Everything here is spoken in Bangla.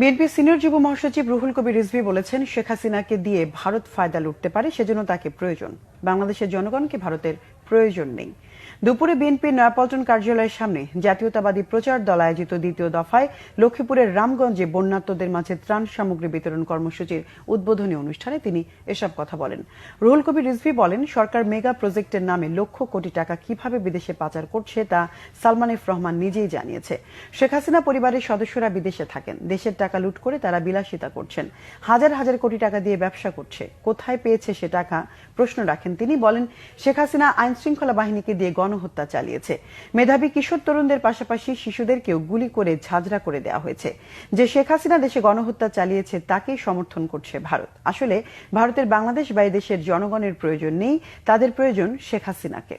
বিএনপি সিনিয়র যুব মহাসচিব রুহুল কবির রিজভী বলেছেন, শেখ হাসিনাকে দিয়ে ভারত ফায়দা লুটতে পারে, সেজন্য তাকে প্রয়োজন। বাংলাদেশের জনগণকে ভারতের প্রয়োজন নেই। দুপুরে বিএনপির নয়াপল্টন কার্যালয়ের সামনে জাতীয়তাবাদী প্রচার দল আয়োজিত দ্বিতীয় দফায় লক্ষ্মীপুরের রামগঞ্জে বন্যার্তদের মাঝে ত্রাণ সামগ্রী বিতরণ কর্মসূচির উদ্বোধনী অনুষ্ঠানে তিনি এসব কথা বলেন। রুহুল কবির রিজভী বলেন, সরকার মেগা প্রজেক্টের নামে লক্ষ কোটি টাকা কিভাবে বিদেশে পাচার করছে তা সালমান এফ রহমান নিজেই জানিয়েছে। শেখ হাসিনা পরিবারের সদস্যরা বিদেশে থাকেন, দেশের টাকা লুট করে তারা বিলাসিতা করছেন, হাজার হাজার কোটি টাকা দিয়ে ব্যবসা করছে। কোথায় পেয়েছে সে টাকা প্রশ্ন রাখেন তিনি। বলেন, শেখ হাসিনা আইন শৃঙ্খলা বাহিনীকে দিয়ে গণহত্যা চালিয়েছে। মেধাবী কিশোর তরুণদের পাশাপাশি শিশুদেরকেও গুলি করে ঝাঁঝরা করে দেওয়া হয়েছে। যে শেখ হাসিনা দেশে গণহত্যা চালিয়েছে তাকেই সমর্থন করছে ভারত। আসলে ভারতের বাংলাদেশ বা দেশের জনগণের প্রয়োজন নেই, তাদের প্রয়োজন শেখ হাসিনাকে।